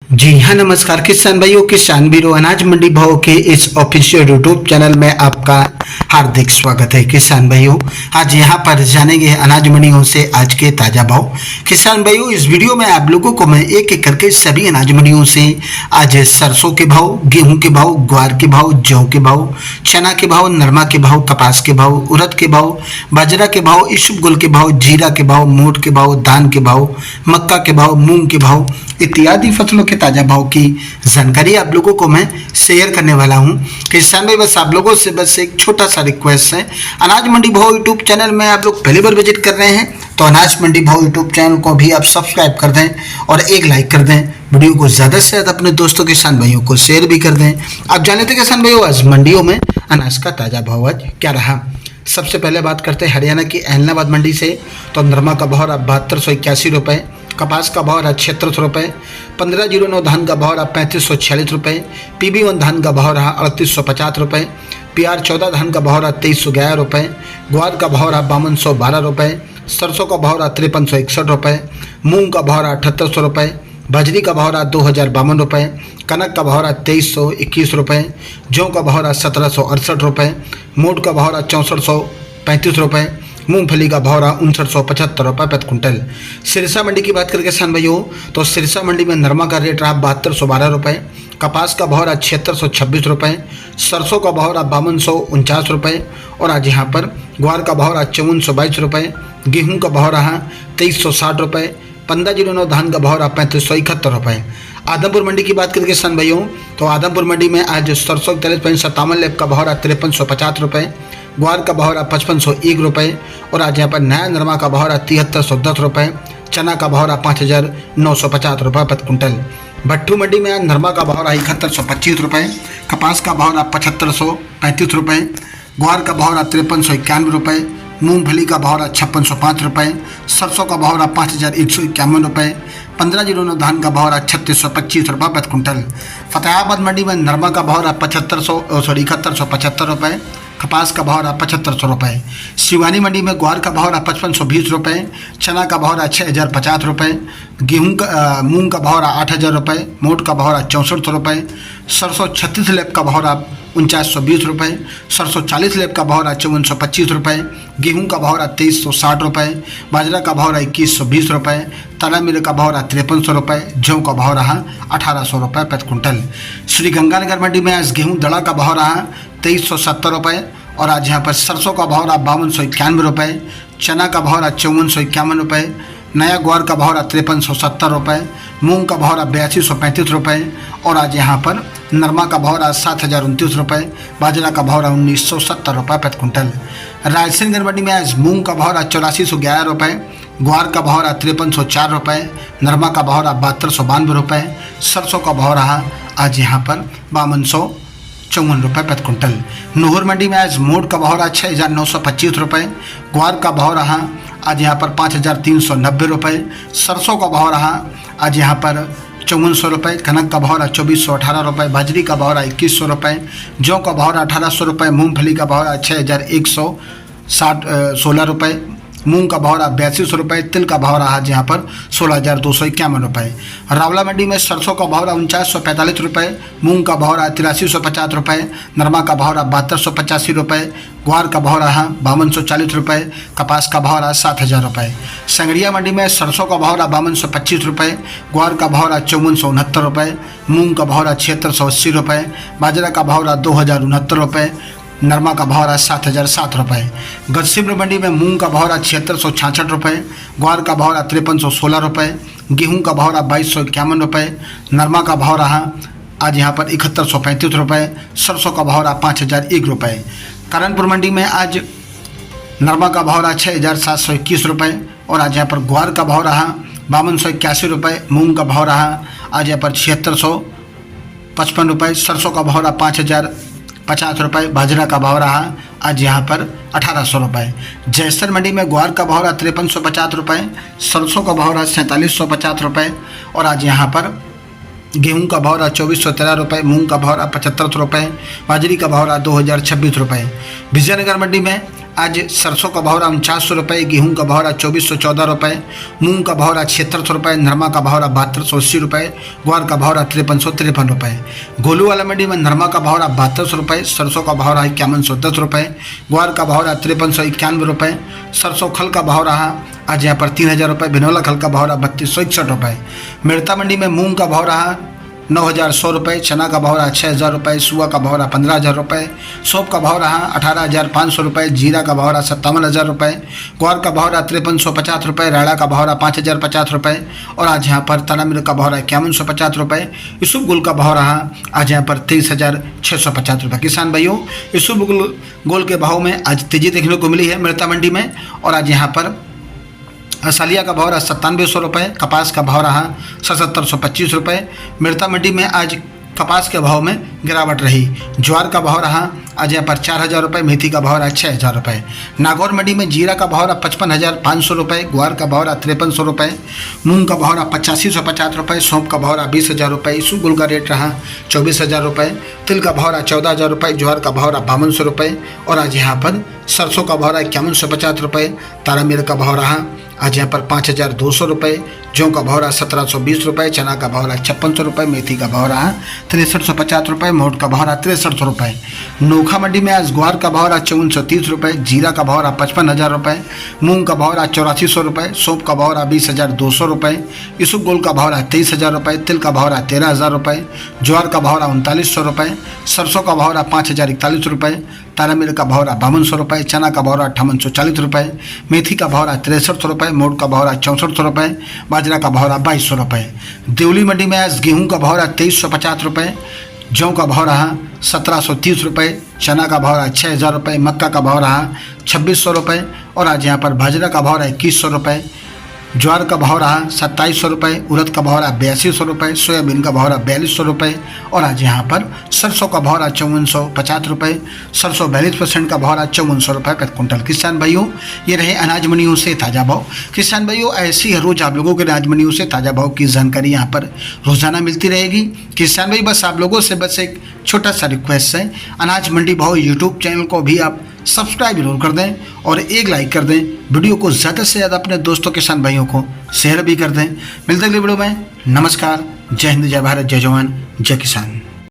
जी हाँ, नमस्कार किसान भाइयों, किसान बीरो अनाज मंडी भाव के इस ऑफिशियल यूट्यूब चैनल में आपका हार्दिक स्वागत है। किसान भाइयों, आज यहाँ पर जानेंगे अनाज मंडियों से आज के ताज़ा भाव। किसान भाइयों, इस वीडियो में आप लोगों को मैं एक एक करके सभी अनाज मंडियों से आज सरसों के भाव, गेहूं के भाव, ग्वार के भाव, जौ के भाव, चना के भाव, नरमा के भाव, कपास के भाव, उड़द के भाव, बाजरा के भाव, इसबगोल के भाव, जीरा के भाव, मोठ के भाव, धान के भाव, मक्का के भाव, मूंग के भाव इत्यादि फसलों के ताजा भाव की जानकारी आप लोगों को मैं शेयर करने वाला हूं। किसान भाई, बस आप लोगों से बस एक छोटा सा रिक्वेस्ट है, अनाज मंडी भाव यूट्यूब चैनल में आप लोग पहली बार विजिट कर रहे हैं तो अनाज मंडी भाव यूट्यूब चैनल को भी आप सब्सक्राइब कर दें और एक लाइक कर दें। वीडियो को ज़्यादा से ज़्यादा अपने दोस्तों किसान भाइयों को शेयर भी कर दें। आप जाने थे किसान भाइयों, आज मंडियों में अनाज का ताज़ा भाव आज क्या रहा। सबसे पहले बात करते हैं हरियाणा की एलनाबाद मंडी से। तो नरमा का भाव अब 7281 रुपये, कपास का भाव रहा 7600 रुपये, 1509 धान का भाव रहा 3546 रुपये, PB1 धान का भाव रहा 3850 रुपये, PR14 धान का भाव रहा 2311 रुपये, ग्वार का भाव रहा 5212 रुपये, सरसों का भाव रहा 5361 रुपये, मूंग का भाव रहा 7800 रुपये, बाजरी का भाव रहा 2052 रुपये, कनक का भाव रहा 2321 रुपये, जौ का भाव रहा 1768 रुपये, मोठ का भाव रहा 6435 रुपये, मूंगफली का भाव रहा 5975 रुपये प्रति क्विंटल। सिरसा मंडी की बात करके किसान भाइयों, तो सिरसा मंडी में नरमा का रेट रहा 7212 रुपये, कपास का भाव रहा 7626 रुपये, सरसों का भाव रहा 5249 रुपये और आज यहाँ पर ग्वार का भाव रहा 5422 रुपये, गेहूँ का भाव रहा 2360 रुपये, 1509 धान का भाव रहा 3571 रुपये। आदमपुर मंडी की बात करके किसान भाइयों, तो आदमपुर मंडी में आज सरसों 43.57 लेब का भाव रहा 5350 रुपये, ग्वार का भाव रहा 5501 रुपये और आज यहाँ पर नया नरमा का भाव रहा 7310 रुपये, चना का भाव रहा 5950 रुपये प्रति क्विंटल। भट्टू मंडी में आज नरमा का भाव रहा 7125 रुपये, कपास का भाव रहा 7535 रुपये, ग्वार का भाव रहा 5391 रुपये, मूंगफली का भाव रहा 5605 रुपये, सरसों का भाव रहा 5151 रुपये, 1509 धान का भाव रहा 3625 रुपये प्रति क्विंटल। फतेहाबाद मंडी में नरमा का भाव रहा 7175 रुपये, कपास का भाव रहा 7500 रुपये। शिवानी मंडी में ग्वार का भाव रहा 5520 रुपये, चना का भाव रहा 6050 रुपये, गेहूँ का मूंग का भाव रहा 8000 रुपये, मोठ का भाव रहा 6400 रुपये, सरसों 36 लेब का भाव रहा 4920 रुपये, सरसों 40 लेब का भाव रहा 5425 रुपये, गेहूँ का भाव रहा 2360 रुपये, बाजरा का भाव रहा 2120 रुपये, तला मिल का भाव रहा 5300 रुपये, जौ का भाव रहा 1800 रुपये प्रति क्विंटल। श्री गंगानगर मंडी में आज गेहूँ दड़ा का भाव रहा 2370 रुपये और आज यहाँ पर सरसों का भाव रहा 5291 रुपये, चना का भाव रहा 5451 रुपये, नया ग्वार का भाव रहा 5370 रुपये, मूंग का भाव रहा 8235 रुपये और आज यहाँ पर नरमा का भाव रहा 7029 रुपये, बाजरा का भाव रहा 1970 रुपये प्रति क्विंटल। रायसेनगंज मंडी में आज मूंग का भाव रहा 8411 रुपये, ग्वार का भाव रहा 5304 रुपये, नरमा का भाव रहा 7292 रुपये, सरसों का भाव रहा आज यहाँ पर 5254 रुपये प्रति क्विंटल। नूहर मंडी में आज मोठ का भाव रहा 6925 रुपये, ग्वार का भाव रहा आज यहाँ पर 5390 रुपये, सरसों का भाव रहा आज यहाँ पर 5400 रुपये, कनक का भाव रहा 2418 रुपये, बाजरी का भाव रहा 2100 रुपये, जौ का भाव रहा 1800 रुपये, मूंगफली का भाव रहा 6116 रुपये, मूंग का भाव रहा 8200 रुपये, तिल का भाव रहा आज यहाँ पर 16251 रुपये। रावला मंडी में सरसों का भाव रहा 4945 रुपये, मूंग का भाव रहा 8350 रुपये, नरमा का भाव रहा 7285 रुपये, ग्वार का भाव रहा 5240 रुपये, कपास का भाव रहा 7000 रुपये। संगड़िया मंडी में सरसों का भाव रहा 5225 रुपये, ग्वार का भाव रहा 5469 रुपये, मूंग का भाव रहा 7680 रुपये, बाजरा का भाव रहा 2069 रुपये, नरमा का भाव रहा 7007 रुपये। गजसिमर मंडी में मूंग का भाव रहा 7666 रुपये, ग्वार का भाव रहा 5316 रुपये, गेहूँ का भाव रहा 2251 रुपये, नरमा का भाव रहा आज यहाँ पर 7135 रुपये, सरसों का भाव रहा 5001 रुपये। करणपुर मंडी में आज नरमा का भाव रहा 6721 रुपये और आज यहाँ पर ग्वार का भाव रहा 5281 रुपये, मूंग का भाव रहा आज यहाँ पर 7655 रुपये, सरसों का भाव रहा 5050 रुपये, बाजरा का भाव रहा आज यहाँ पर 1800 रुपये। जैसर मंडी में ग्वार का भाव रहा 5350 रुपये, सरसों का भाव रहा 4750 रुपये और आज यहाँ पर गेहूं का भाव रहा 2413 रुपये, मूंग का भाव रहा 75 रुपये, बाजरी का भाव रहा 2026 रुपये। विजयनगर मंडी में आज सरसों का भाव रहा 4900 रुपये, गेहूं का भाव रहा 2414 रुपये, मूंग का भाव रहा 7600 रुपये, नरमा का भाव रहा 7280 रुपये, ग्वार का भाव रहा 5353 रुपये। गोलू वाला मंडी में नरमा का भाव रहा 7200 रुपये, सरसों का भाव रहा 5110 रुपये, ग्वार का भाव रहा 5391 रुपये, सरसों खल का भाव रहा आज यहाँ पर 3000 रुपये, भिनौला खल का भाव रहा 3261 रुपये। मेड़ता मंडी में मूंग का भाव रहा 9100 रुपये, चना का भाव रहा 6000 रुपये, सुआ का भाव रहा 15000 रुपये, सौंफ का भाव रहा 18500 रुपये, जीरा का भाव रहा 57000 रुपये, ग्वार का भाव रहा 5350 रुपये, राड़ा का भाव रहा 5050 रुपये और आज यहाँ पर ताला मिर्च का भाव रहा 5150 रुपये। यूसुफ गुल का भाव रहा आज यहाँ पर 23650 रुपये। किसान भाइयों, यूसुफ गुल के भाव में आज तेजी देखने को मिली है मेड़ता मंडी में और आज यहाँ पर असलिया का भाव रहा 9700 रुपये, कपास का भाव रहा 7725 रुपये। मेड़ता मंडी में आज कपास के भाव में गिरावट रही। ज्वार का भाव रहा आज यहाँ पर 4000 रुपये, मेथी का भाव रहा 6000 रुपये। नागौर मंडी में जीरा का भाव रहा 55,500 रुपये, ग्वार का भाव रहा 5300 रुपये, मूंग का भाव रहा 8550 रुपये, सौंफ का भाव रहा 20000 रुपये, यूसुफ गुल का रेट रहा 24000 रुपये, तिल का भाव रहा 14000 रुपये, ज्वार का भाव रहा 5200 रुपये और आज यहाँ पर सरसों का भाव रहा 5150 रुपये, तारा मिर्च का भाव रहा आज यहाँ पर 5200 रुपये, जौ का भाव रहा 1720 रुपये, चना का भाव रहा 5600 रुपये, मेथी का भाव रहा 6350 रुपये, मोट का भाव रहा 6300 रुपये। नोखा मंडी में आज ग्वार का भाव रहा 5430 रुपये, जीरा का भाव रहा 55,000 रुपये, मूंग का भाव रहा 8400 रुपये, सौंफ का भाव रहा 20,200 रुपये, यूसुफ गोल का भाव रहा 23,000 रुपये, तिल का भाव रहा 13,000 रुपये, ज्वार का भाव रहा 3900 रुपये, सरसों का भाव रहा 5041 रुपये, तारा मिर्च का भाव रहा 5200 रुपये, चना का भाव रहा 5840 रुपये, मेथी का भाव रहा 6300 रुपये, मोट का भाव रहा 6400 रुपये, बाजरा का भाव रहा 2200 रुपये। देवली मंडी में आज गेहूं का भाव रहा 2350 रुपये, जौ का भाव रहा 1730 रुपये, चना का भाव रहा 6000 रुपये, मक्का का भाव रहा 2600 रुपये और आज यहाँ पर बाजरा का भाव रहा 2100 रुपये, ज्वार का भाव रहा 2700 रुपये, उड़द का भाव रहा 8200 रुपये, सोयाबीन का भाव रहा 4200 रुपये और आज यहाँ पर सरसों का भाव रहा 5450 रुपये, सरसों 42% का भाव रहा 5400 रुपये प्रति कुंटल। किसान भाइयों, ये रहे अनाज मंडियों से ताज़ा भाव। किसान भाइयों, ऐसी हर रोज़ आप लोगों के अनाज मंडियों से ताज़ा भाव की जानकारी यहाँ पर रोज़ाना मिलती रहेगी। किसान भाई, बस आप लोगों से बस एक छोटा सा रिक्वेस्ट है, अनाज मंडी भाव यूट्यूब चैनल को भी आप सब्सक्राइब जरूर कर दें और एक लाइक कर दें। वीडियो को ज़्यादा से ज़्यादा अपने दोस्तों किसान भाइयों को शेयर भी कर दें। मिलते अगले वीडियो में। नमस्कार, जय हिंद, जय भारत, जय जवान, जय किसान।